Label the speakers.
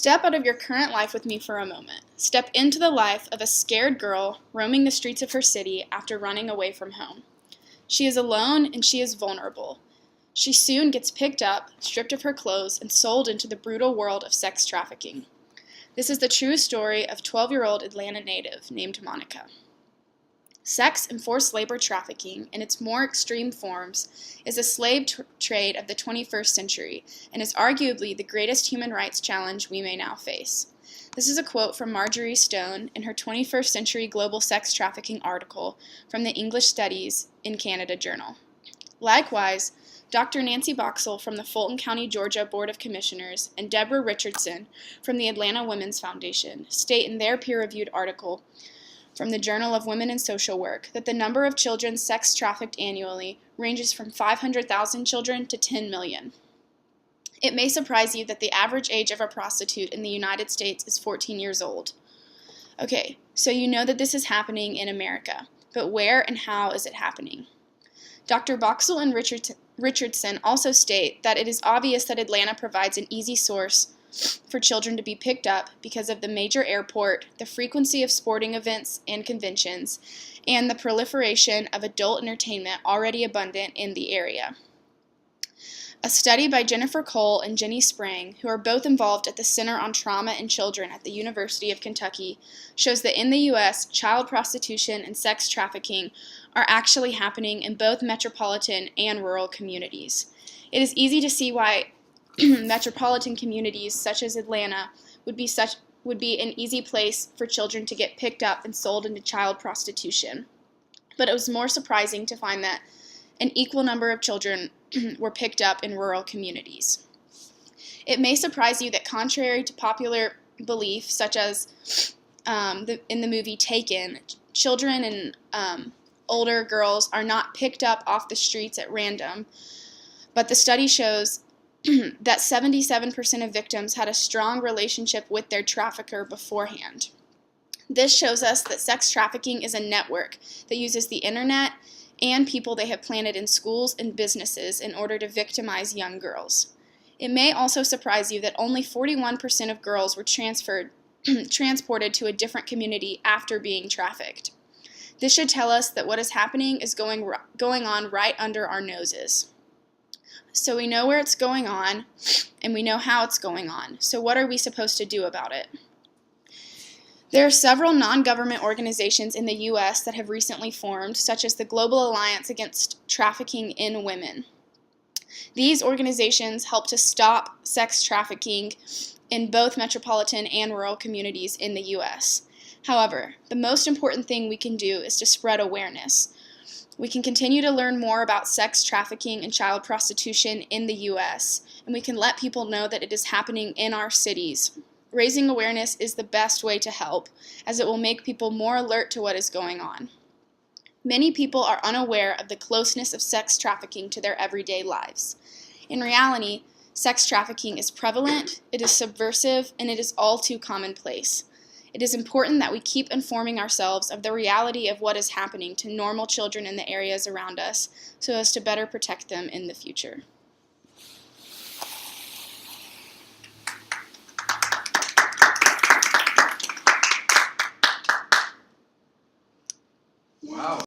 Speaker 1: Step out of your current life with me for a moment. Step into the life of a scared girl roaming the streets of her city after running away from home. She is alone and she is vulnerable. She soon gets picked up, stripped of her clothes, and sold into the brutal world of sex trafficking. This is the true story of 12-year-old Atlanta native named Monica. Sex and forced labor trafficking, in its more extreme forms, is a slave trade of the 21st century and is arguably the greatest human rights challenge we may now face. This is a quote from Marjorie Stone in her 21st Century Global Sex Trafficking article from the English Studies in Canada Journal. Likewise, Dr. Nancy Boxall from the Fulton County, Georgia Board of Commissioners and Deborah Richardson from the Atlanta Women's Foundation state in their peer-reviewed article from the Journal of Women in Social Work that the number of children sex trafficked annually ranges from 500,000 children to 10 million. It may surprise you that the average age of a prostitute in the United States is 14 years old. Okay, so you know that this is happening in America, but where and how is it happening? Dr. Boxall and Richardson also state that it is obvious that Atlanta provides an easy source for children to be picked up because of the major airport, the frequency of sporting events and conventions, and the proliferation of adult entertainment already abundant in the area. A study by Jennifer Cole and Jenny Sprang, who are both involved at the Center on Trauma in Children at the University of Kentucky, shows that in the U.S., child prostitution and sex trafficking are actually happening in both metropolitan and rural communities. It is easy to see why metropolitan communities such as Atlanta would be an easy place for children to get picked up and sold into child prostitution. But it was more surprising to find that an equal number of children were picked up in rural communities. It may surprise you that contrary to popular belief, such as in the movie Taken, children and older girls are not picked up off the streets at random, but the study shows that 77% of victims had a strong relationship with their trafficker beforehand. This shows us that sex trafficking is a network that uses the internet and people they have planted in schools and businesses in order to victimize young girls. It may also surprise you that only 41% of girls were transported to a different community after being trafficked. This should tell us that what is happening is going on right under our noses. So we know where it's going on, and we know how it's going on. So what are we supposed to do about it? There are several non-government organizations in the U.S. that have recently formed, such as the Global Alliance Against Trafficking in Women. These organizations help to stop sex trafficking in both metropolitan and rural communities in the U.S. However, the most important thing we can do is to spread awareness. We can continue to learn more about sex trafficking and child prostitution in the U.S., and we can let people know that it is happening in our cities. Raising awareness is the best way to help, as it will make people more alert to what is going on. Many people are unaware of the closeness of sex trafficking to their everyday lives. In reality, sex trafficking is prevalent, it is subversive, and it is all too commonplace. It is important that we keep informing ourselves of the reality of what is happening to normal children in the areas around us so as to better protect them in the future.
Speaker 2: Wow.